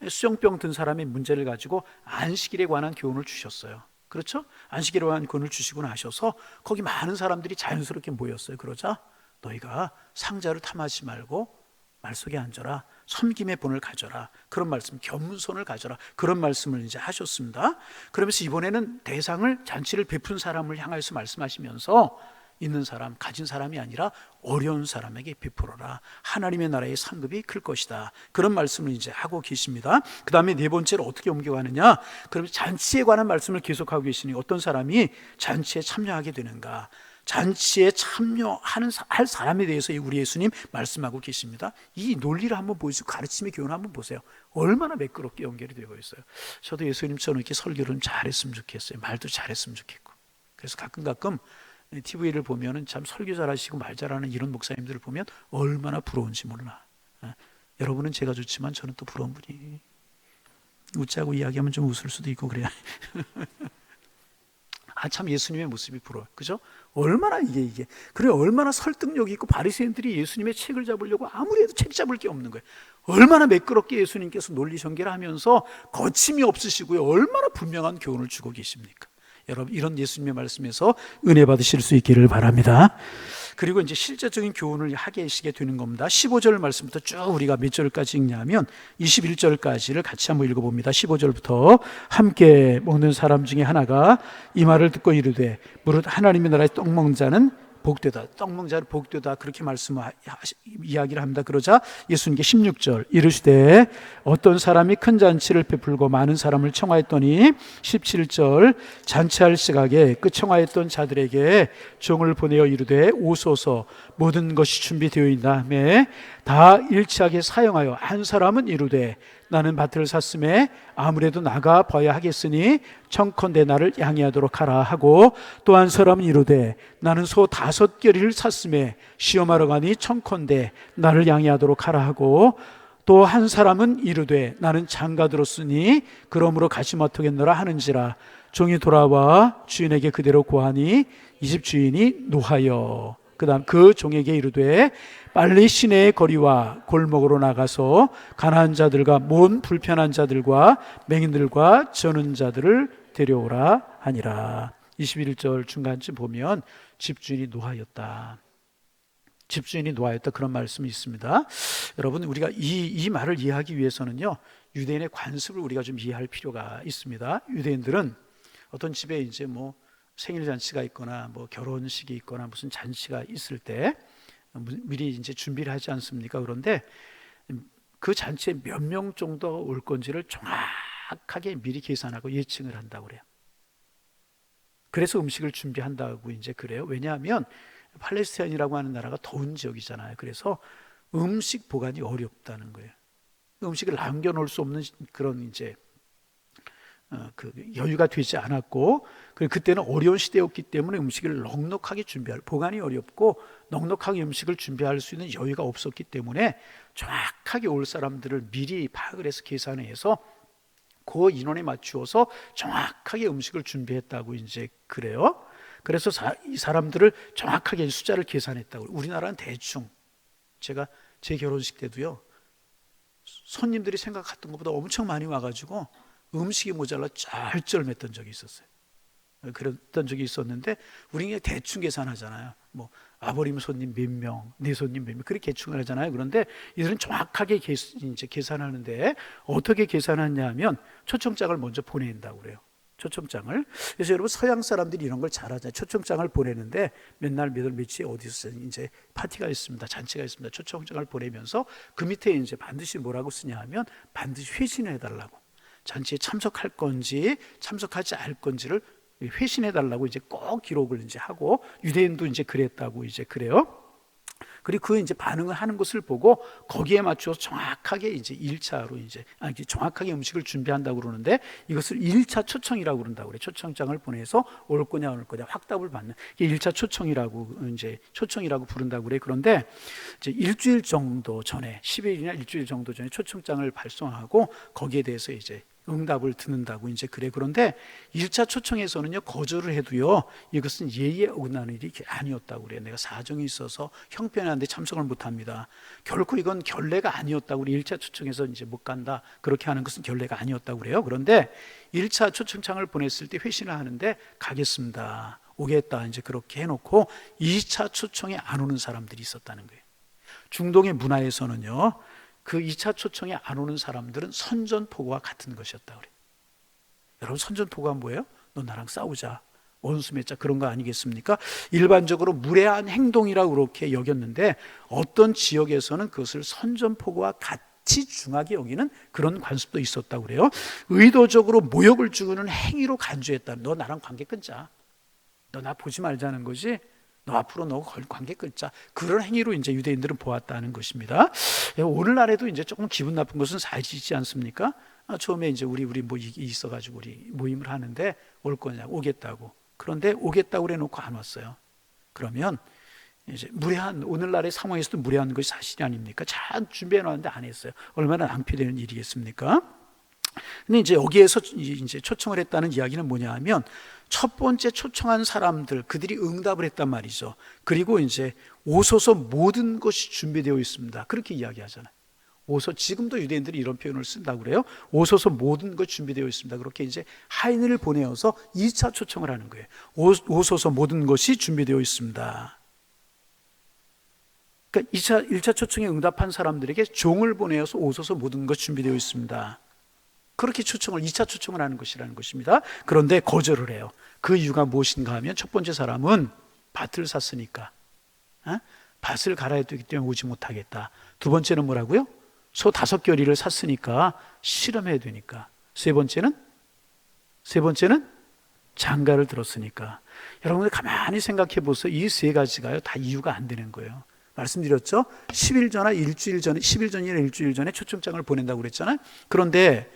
수정병 든 사람의 문제를 가지고 안식일에 관한 교훈을 주셨어요. 그렇죠? 안식일에 관한 교훈을 주시고 나셔서 거기 많은 사람들이 자연스럽게 모였어요. 그러자 너희가 상자를 탐하지 말고 말 속에 앉아라, 섬김의 본을 가져라, 그런 말씀, 겸손을 가져라, 그런 말씀을 이제 하셨습니다. 그러면서 이번에는 대상을, 잔치를 베푼 사람을 향해서 말씀하시면서 있는 사람, 가진 사람이 아니라 어려운 사람에게 베풀어라, 하나님의 나라의 상급이 클 것이다, 그런 말씀을 이제 하고 계십니다. 그 다음에 네 번째로 어떻게 옮겨가느냐, 그러면 잔치에 관한 말씀을 계속하고 계시니 어떤 사람이 잔치에 참여하게 되는가, 잔치에 참여하는 할 사람에 대해서 우리 예수님 말씀하고 계십니다. 이 논리를 한번 보시고 가르침의 교훈을 한번 보세요. 얼마나 매끄럽게 연결이 되고 있어요. 저도 예수님처럼 이렇게 설교를 잘했으면 좋겠어요. 말도 잘했으면 좋겠고. 그래서 가끔 TV를 보면은 참 설교 잘하시고 말 잘하는 이런 목사님들을 보면 얼마나 부러운지 몰라. 여러분은 제가 좋지만 저는 또 부러운 분이, 웃자고 이야기하면 좀 웃을 수도 있고 그래요. 참 예수님의 모습이 부러워요. 그죠? 얼마나 이게 그래, 얼마나 설득력이 있고 바리새인들이 예수님의 책을 잡으려고 아무리 해도 책 잡을 게 없는 거예요. 얼마나 매끄럽게 예수님께서 논리 전개를 하면서 거침이 없으시고요, 얼마나 분명한 교훈을 주고 계십니까? 여러분 이런 예수님의 말씀에서 은혜 받으실 수 있기를 바랍니다. 그리고 이제 실제적인 교훈을 하게 하시게 되는 겁니다. 15절 말씀부터 쭉 우리가 몇 절까지 읽냐면 21절까지를 같이 한번 읽어봅니다. 15절부터 함께 먹는 사람 중에 하나가 이 말을 듣고 이르되 무릇 하나님의 나라의 떡 먹는 자는 복되다, 떡 먹는 자는 복되다, 그렇게 이야기를 합니다. 그러자 예수님께 16절 이르시되 어떤 사람이 큰 잔치를 베풀고 많은 사람을 청하였더니 17절 잔치할 시각에 그 청하였던 자들에게 종을 보내어 이르되 오소서 모든 것이 준비되어 있나매 다 일치하게 사용하여 한 사람은 이르되 나는 밭을 샀음에 아무래도 나가 봐야 하겠으니 청컨대 나를 양해하도록 하라 하고, 또 한 사람은 이르되 나는 소 5겨리를 샀음에 시험하러 가니 청컨대 나를 양해하도록 하라 하고, 또 한 사람은 이르되 나는 장가 들었으니 그러므로 가지 못하겠노라 하는지라. 종이 돌아와 주인에게 그대로 고하니 이 집 주인이 노하여 그 다음 그 종에게 이르되 빨리 시내의 거리와 골목으로 나가서 가난한 자들과 몸 불편한 자들과 맹인들과 저는 자들을 데려오라 하니라. 21절 중간쯤 보면 집주인이 노하였다. 집주인이 노하였다 그런 말씀이 있습니다. 여러분 우리가 이 말을 이해하기 위해서는요 유대인의 관습을 우리가 좀 이해할 필요가 있습니다. 유대인들은 어떤 집에 이제 뭐 생일 잔치가 있거나 뭐 결혼식이 있거나 무슨 잔치가 있을 때 미리 이제 준비를 하지 않습니까? 그런데 그 잔치에 몇 명 정도 올 건지를 정확하게 미리 계산하고 예측을 한다고 그래요. 그래서 음식을 준비한다고 이제 그래요. 왜냐하면 팔레스타인이라고 하는 나라가 더운 지역이잖아요. 그래서 음식 보관이 어렵다는 거예요. 음식을 남겨놓을 수 없는 그런 이제 그 여유가 되지 않았고, 그리고 그때는 어려운 시대였기 때문에 음식을 넉넉하게 준비할, 보관이 어렵고 넉넉하게 음식을 준비할 수 있는 여유가 없었기 때문에 정확하게 올 사람들을 미리 파악을 해서 계산해서 그 인원에 맞추어서 정확하게 음식을 준비했다고 이제 그래요. 그래서 이 사람들을 정확하게 숫자를 계산했다고. 우리나라는 대충, 제가 제 결혼식 때도요 손님들이 생각했던 것보다 엄청 많이 와가지고 음식이 모자라 쩔쩔맸던 적이 있었어요. 그랬던 적이 있었는데 우리는 그냥 대충 계산하잖아요. 뭐 아버님 손님 몇 명, 내 손님 몇 명, 그렇게 계충을 하잖아요. 그런데 이들은 정확하게 이제 계산하는데 어떻게 계산하냐면 초청장을 먼저 보낸다고 그래요. 초청장을. 그래서 여러분 서양 사람들이 이런 걸 잘하잖아요. 초청장을 보내는데 몇 날, 몇 월, 며칠 어디서 이제 파티가 있습니다. 잔치가 있습니다. 초청장을 보내면서 그 밑에 이제 반드시 뭐라고 쓰냐 하면 반드시 회신을 해달라고. 잔치에 참석할 건지 참석하지 않을 건지를 회신해 달라고 이제 꼭 기록을 이제 하고, 유대인도 이제 그랬다고 이제 그래요. 그리고 그 이제 반응을 하는 것을 보고 거기에 맞춰서 정확하게 이제 1차로 이제 정확하게 음식을 준비한다고 그러는데 이것을 1차 초청이라고 그런다고 그래요. 초청장을 보내서 올 거냐 올 거냐 확답을 받는 게 1차 초청이라고 이제 초청이라고 부른다고 그래요. 그런데 이제 일주일 정도 전에 10일이나 일주일 정도 전에 초청장을 발송하고 거기에 대해서 이제 응답을 듣는다고 이제 그래. 그런데 1차 초청에서는요 거절을 해도요 이것은 예의에 어긋나는 일이 아니었다고 그래요. 내가 사정이 있어서 형편한데 참석을 못합니다. 결코 이건 결례가 아니었다고 그래요. 1차 초청에서 이제 못 간다 그렇게 하는 것은 결례가 아니었다고 그래요. 그런데 1차 초청장을 보냈을 때 회신을 하는데 가겠습니다, 오겠다 이제 그렇게 해놓고 2차 초청에 안 오는 사람들이 있었다는 거예요. 중동의 문화에서는요 그 2차 초청에 안 오는 사람들은 선전포고와 같은 것이었다고 그래요. 여러분 선전포고가 뭐예요? 너 나랑 싸우자, 원수 맺자, 그런 거 아니겠습니까? 일반적으로 무례한 행동이라고 그렇게 여겼는데 어떤 지역에서는 그것을 선전포고와 같이 중하게 여기는 그런 관습도 있었다고 그래요. 의도적으로 모욕을 주는 행위로 간주했다. 너 나랑 관계 끊자, 너 나 보지 말자는 거지, 너 앞으로 너 관계 끊자, 그런 행위로 이제 유대인들은 보았다는 것입니다. 오늘날에도 이제 조금 기분 나쁜 것은 사실이지 않습니까? 처음에 이제 우리 뭐 있어가지고 우리 모임을 하는데 올 거냐, 오겠다고. 그런데 오겠다고 그래놓고 안 왔어요. 그러면 이제 무례한, 오늘날의 상황에서도 무례한 것이 사실이 아닙니까? 잘 준비해놨는데 안 했어요. 얼마나 낭피되는 일이겠습니까? 근데 이제 여기에서 이제 초청을 했다는 이야기는 뭐냐 하면 첫 번째 초청한 사람들, 그들이 응답을 했단 말이죠. 그리고 이제 오소서 모든 것이 준비되어 있습니다, 그렇게 이야기하잖아요. 지금도 유대인들이 이런 표현을 쓴다고 그래요. 오소서 모든 것이 준비되어 있습니다. 그렇게 이제 하인을 보내어서 2차 초청을 하는 거예요. 오소서 모든 것이 준비되어 있습니다. 그러니까 1차 초청에 응답한 사람들에게 종을 보내어서 오소서 모든 것이 준비되어 있습니다. 그렇게 2차 초청을 하는 것이라는 것입니다. 그런데 거절을 해요. 그 이유가 무엇인가 하면 첫 번째 사람은 밭을 샀으니까 밭을 갈아야 되기 때문에 오지 못하겠다. 두 번째는 뭐라고요? 소 5겨리를 샀으니까 실험해야 되니까. 세 번째는 장가를 들었으니까. 여러분들 가만히 생각해 보세요. 이 세 가지가요 다 이유가 안 되는 거예요. 말씀드렸죠? 10일 전이나 일주일 전에 초청장을 보낸다고 그랬잖아요. 그런데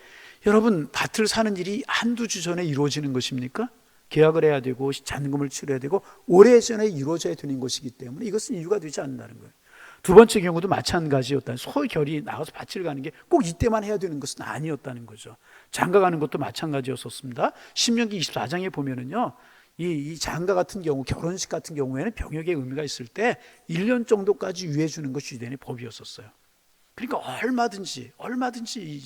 여러분 밭을 사는 일이 한두 주 전에 이루어지는 것입니까? 계약을 해야 되고 잔금을 치러야 되고 오래전에 이루어져야 되는 것이기 때문에 이것은 이유가 되지 않는다는 거예요. 두 번째 경우도 마찬가지였다. 소결이 나가서 밭을 가는 게 꼭 이때만 해야 되는 것은 아니었다는 거죠. 장가 가는 것도 마찬가지였었습니다. 신명기 24장에 보면은요 이 장가 같은 경우, 결혼식 같은 경우에는 병역의 의미가 있을 때 1년 정도까지 유예해 주는 것이 유대인의 법이었었어요. 그러니까 얼마든지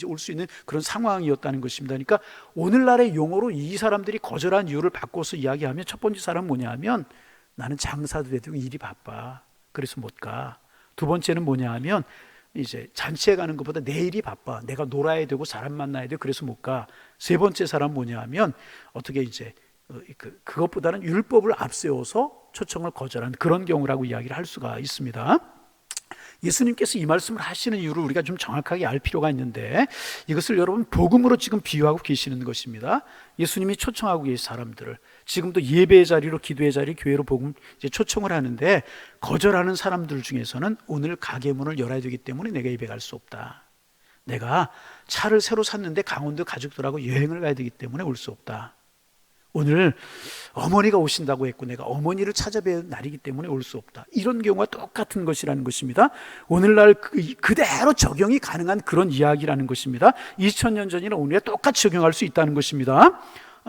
올 수 있는 그런 상황이었다는 것입니다. 그러니까 오늘날의 용어로 이 사람들이 거절한 이유를 바꿔서 이야기하면 첫 번째 사람은 뭐냐 하면 나는 장사도 해도 일이 바빠. 그래서 못 가. 두 번째는 뭐냐 하면 이제 잔치에 가는 것보다 내 일이 바빠. 내가 놀아야 되고 사람 만나야 돼. 그래서 못 가. 세 번째 사람 뭐냐 하면 어떻게 이제 그것보다는 율법을 앞세워서 초청을 거절한 그런 경우라고 이야기를 할 수가 있습니다. 예수님께서 이 말씀을 하시는 이유를 우리가 좀 정확하게 알 필요가 있는데 이것을 여러분 복음으로 지금 비유하고 계시는 것입니다. 예수님이 초청하고 계신 사람들을 지금도 예배의 자리로, 기도의 자리, 교회로 복음 이제 초청을 하는데 거절하는 사람들 중에서는 오늘 가게 문을 열어야 되기 때문에 내가 예배 갈 수 없다. 내가 차를 새로 샀는데 강원도 가족들하고 여행을 가야 되기 때문에 올 수 없다. 오늘 어머니가 오신다고 했고 내가 어머니를 찾아뵈는 날이기 때문에 올 수 없다. 이런 경우가 똑같은 것이라는 것입니다. 오늘날 그대로 적용이 가능한 그런 이야기라는 것입니다. 2000년 전이나 오늘에 똑같이 적용할 수 있다는 것입니다.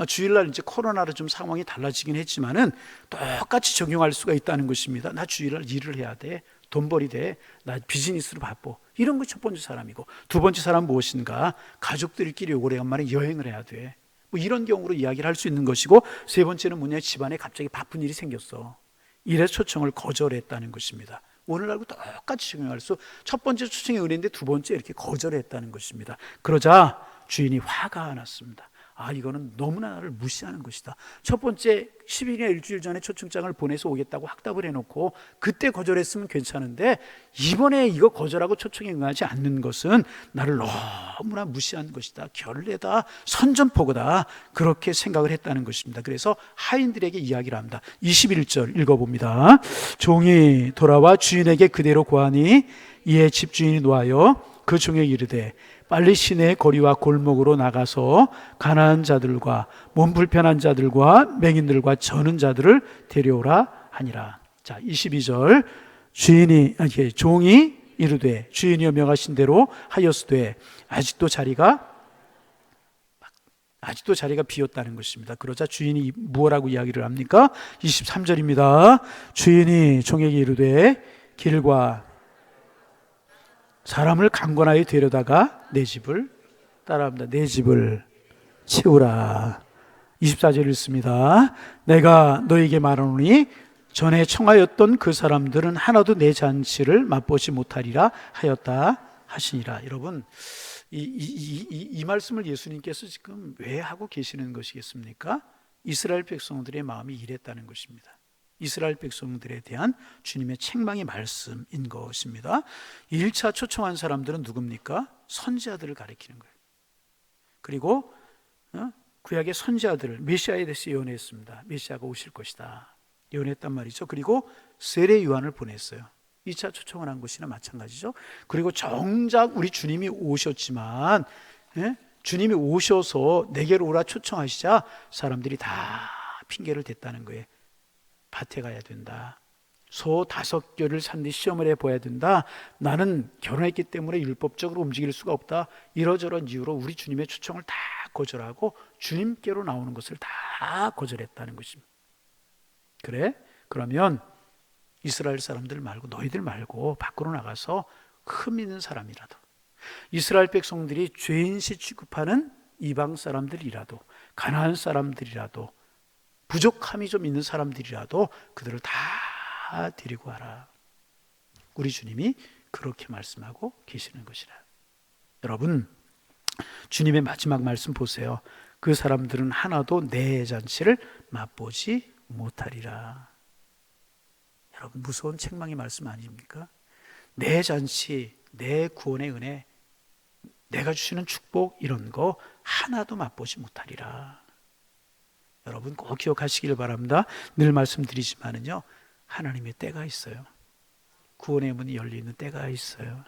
주일날 이제 코로나로 좀 상황이 달라지긴 했지만은 똑같이 적용할 수가 있다는 것입니다. 나 주일날 일을 해야 돼. 돈벌이 돼. 나 비즈니스로 바빠. 이런 거 첫 번째 사람이고, 두 번째 사람 무엇인가? 가족들끼리 오래간만에 여행을 해야 돼. 뭐 이런 경우로 이야기를 할 수 있는 것이고, 세 번째는 뭐냐? 집안에 갑자기 바쁜 일이 생겼어. 이래서 초청을 거절했다는 것입니다. 오늘날과 똑같이 적용할 수, 첫 번째 초청의 은혜인데 두 번째 이렇게 거절했다는 것입니다. 그러자 주인이 화가 났습니다. 이거는 너무나 나를 무시하는 것이다. 첫 번째 10일이나 일주일 전에 초청장을 보내서 오겠다고 확답을 해놓고 그때 거절했으면 괜찮은데 이번에 이거 거절하고 초청에 응하지 않는 것은 나를 너무나 무시한 것이다. 결례다. 선전포고다. 그렇게 생각을 했다는 것입니다. 그래서 하인들에게 이야기를 합니다. 21절 읽어봅니다. 종이 돌아와 주인에게 그대로 고하니 이에 집주인이 노하여 그 종에게 이르되 빨리 시내의 거리와 골목으로 나가서 가난한 자들과 몸 불편한 자들과 맹인들과 저는 자들을 데려오라 하니라. 자, 22절 종이 이르되 주인이여 명하신 대로 하였으되 아직도 자리가 비었다는 것입니다. 그러자 주인이 무엇라고 이야기를 합니까? 23절입니다. 주인이 종에게 이르되 길과 사람을 강권하여 데려다가 내 집을 따라합니다. 내 집을 채우라. 24절 읽습니다. 내가 너에게 말하노니 전에 청하였던 그 사람들은 하나도 내 잔치를 맛보지 못하리라 하였다 하시니라. 여러분, 이 말씀을 예수님께서 지금 왜 하고 계시는 것이겠습니까? 이스라엘 백성들의 마음이 이랬다는 것입니다. 이스라엘 백성들에 대한 주님의 책망의 말씀인 것입니다. 1차 초청한 사람들은 누굽니까? 선지자들을 가리키는 거예요. 그리고 구약의 선지자들을 메시아에 대해서 예언했습니다. 메시아가 오실 것이다. 예언했단 말이죠. 그리고 세례 요한을 보냈어요. 2차 초청을 한 것이나 마찬가지죠. 그리고 정작 우리 주님이 오셨지만 주님이 오셔서 내게로 오라 초청하시자 사람들이 다 핑계를 댔다는 거예요. 밭에 가야 된다. 소 5겹을 산뒤 시험을 해봐야 된다. 나는 결혼했기 때문에 율법적으로 움직일 수가 없다. 이러저런 이유로 우리 주님의 초청을 다 거절하고 주님께로 나오는 것을 다 거절했다는 것입니다. 그래? 그러면 이스라엘 사람들 말고 너희들 말고 밖으로 나가서 흠 있는 사람이라도 이스라엘 백성들이 죄인시 취급하는 이방 사람들이라도 가난한 사람들이라도 부족함이 좀 있는 사람들이라도 그들을 다 데리고 와라. 우리 주님이 그렇게 말씀하고 계시는 것이라. 여러분, 주님의 마지막 말씀 보세요. 그 사람들은 하나도 내 잔치를 맛보지 못하리라. 여러분, 무서운 책망의 말씀 아닙니까? 내 잔치, 내 구원의 은혜, 내가 주시는 축복 이런 거 하나도 맛보지 못하리라. 여러분 꼭 기억하시길 바랍니다. 늘 말씀드리지만은요, 하나님의 때가 있어요. 구원의 문이 열리는 때가 있어요.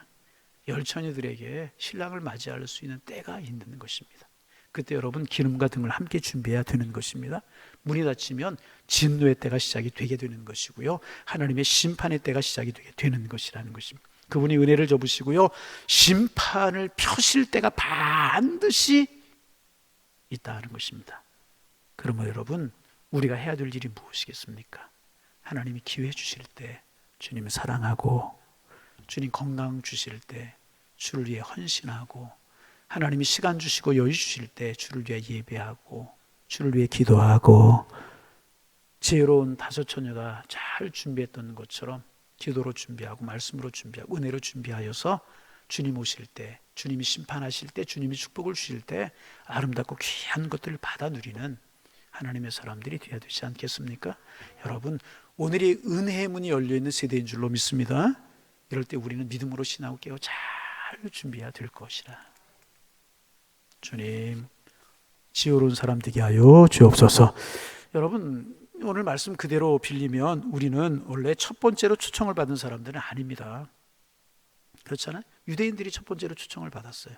열처녀들에게 신랑을 맞이할 수 있는 때가 있는 것입니다. 그때 여러분 기름과 등을 함께 준비해야 되는 것입니다. 문이 닫히면 진노의 때가 시작이 되게 되는 것이고요, 하나님의 심판의 때가 시작이 되게 되는 것이라는 것입니다. 그분이 은혜를 접으시고요, 심판을 펴실 때가 반드시 있다는 것입니다. 그러면 여러분, 우리가 해야 될 일이 무엇이겠습니까? 하나님이 기회 주실 때, 주님 사랑하고 주님 건강 주실 때, 주를 위해 헌신하고, 하나님이 시간 주시고 여유 주실 때 주를 위해 예배하고, 주를 위해 기도하고, 지혜로운 다섯 처녀가 잘 준비했던 것처럼 기도로 준비하고 말씀으로 준비하고 은혜로 준비하여서 주님 오실 때, 주님이 심판하실 때, 주님이 축복을 주실 때 아름답고 귀한 것들을 받아 누리는 하나님의 사람들이 되어야 되지 않겠습니까? 여러분, 오늘이 은혜의 문이 열려있는 세대인 줄로 믿습니다. 이럴 때 우리는 믿음으로 신하고 깨어 잘 준비해야 될 것이라. 주님, 지혜로운 사람 되게 하여 주옵소서. 여러분, 오늘 말씀 그대로 빌리면 우리는 원래 첫 번째로 초청을 받은 사람들은 아닙니다. 그렇잖아요. 유대인들이 첫 번째로 초청을 받았어요.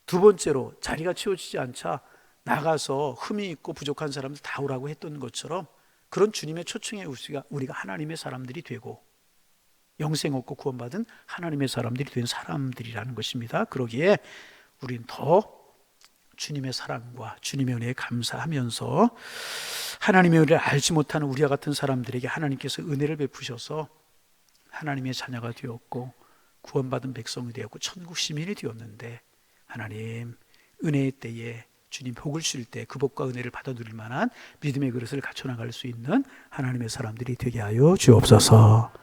두 번째로 자리가 채워지지 않자 나가서 흠이 있고 부족한 사람들 다 오라고 했던 것처럼 그런 주님의 초청에 우리가 하나님의 사람들이 되고 영생 얻고 구원받은 하나님의 사람들이 된 사람들이라는 것입니다. 그러기에 우린 더 주님의 사랑과 주님의 은혜에 감사하면서 하나님의 은혜를 알지 못하는 우리와 같은 사람들에게 하나님께서 은혜를 베푸셔서 하나님의 자녀가 되었고 구원받은 백성이 되었고 천국 시민이 되었는데, 하나님 은혜의 때에 주님 복을 주실 때 그 복과 은혜를 받아 누릴 만한 믿음의 그릇을 갖춰나갈 수 있는 하나님의 사람들이 되게 하여 주옵소서.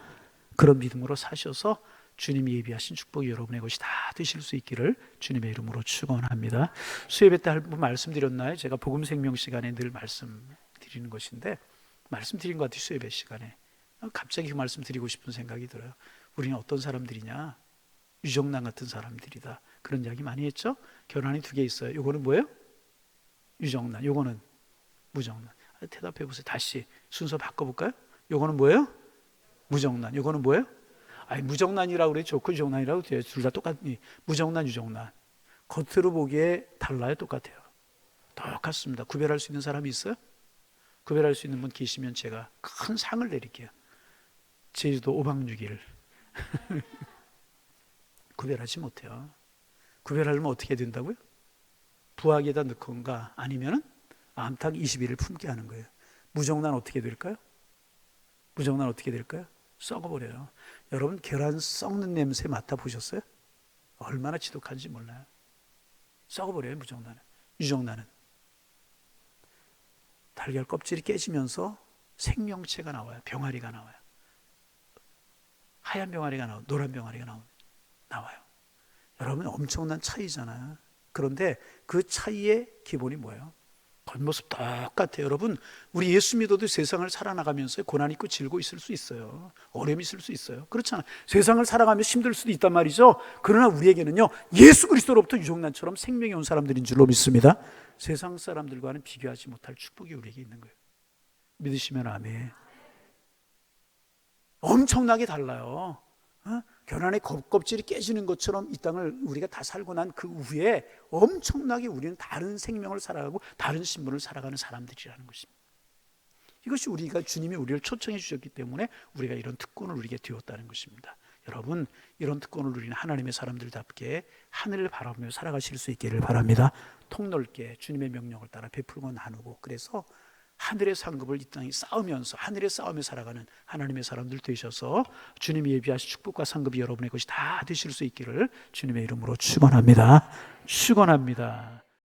그런 믿음으로 사셔서 주님이 예비하신 축복이 여러분의 것이 다 되실 수 있기를 주님의 이름으로 축원합니다. 수요예배 때 한번 말씀드렸나요? 제가 복음 생명 시간에 늘 말씀드리는 것인데, 말씀드린 것 같아요. 수요예배 시간에 갑자기 그 말씀 드리고 싶은 생각이 들어요. 우리는 어떤 사람들이냐? 유정란 같은 사람들이다. 그런 이야기 많이 했죠? 결혼이 두 개 있어요. 요거는 뭐예요? 유정란, 요거는 무정란. 대답해 보세요. 다시 순서 바꿔볼까요? 요거는 뭐예요? 무정란. 요거는 뭐예요? 아니, 무정란이라고 그래. 좋고 유정란이라고 돼요. 둘 다 똑같니? 무정란, 유정란. 겉으로 보기에 달라요? 똑같아요? 똑같습니다. 구별할 수 있는 사람이 있어요? 구별할 수 있는 분 계시면 제가 큰 상을 내릴게요. 제주도 5박 6일 구별하지 못해요. 구별하려면 어떻게 된다고요? 부엌에다 넣건가 아니면 암탉 21을 품게 하는 거예요. 무정란 어떻게 될까요? 무정란 어떻게 될까요? 썩어버려요. 여러분, 계란 썩는 냄새 맡아보셨어요? 얼마나 지독한지 몰라요. 썩어버려요. 무정란은. 유정란은 달걀 껍질이 깨지면서 생명체가 나와요. 병아리가 나와요. 하얀 병아리가 나와요. 노란 병아리가 나와요. 여러분, 엄청난 차이잖아요. 그런데 그 차이의 기본이 뭐예요? 겉모습 똑같아요. 여러분, 우리 예수 믿어도 세상을 살아나가면서 고난 있고 질고 있을 수 있어요. 어려움이 있을 수 있어요. 그렇잖아요. 세상을 살아가면서 힘들 수도 있단 말이죠. 그러나 우리에게는요, 예수 그리스도로부터 유정란처럼 생명이 온 사람들인 줄로 믿습니다. 세상 사람들과는 비교하지 못할 축복이 우리에게 있는 거예요. 믿으시면 아멘. 엄청나게 달라요. 결혼의 껍질이 깨지는 것처럼 이 땅을 우리가 다 살고 난 그 후에 엄청나게 우리는 다른 생명을 살아가고 다른 신분을 살아가는 사람들이라는 것입니다. 이것이 우리가 주님이 우리를 초청해 주셨기 때문에 우리가 이런 특권을 누리게 되었다는 것입니다. 여러분, 이런 특권을 누리는 하나님의 사람들답게 하늘을 바라보며 살아가실 수 있기를 바랍니다. 통넓게 주님의 명령을 따라 베풀고 나누고, 그래서 하늘의 상급을 이 땅에 쌓으면서 하늘의 싸움에 살아가는 하나님의 사람들 되셔서 주님이 예비하신 축복과 상급이 여러분의 것이 다 되실 수 있기를 주님의 이름으로 축원합니다. 축원합니다.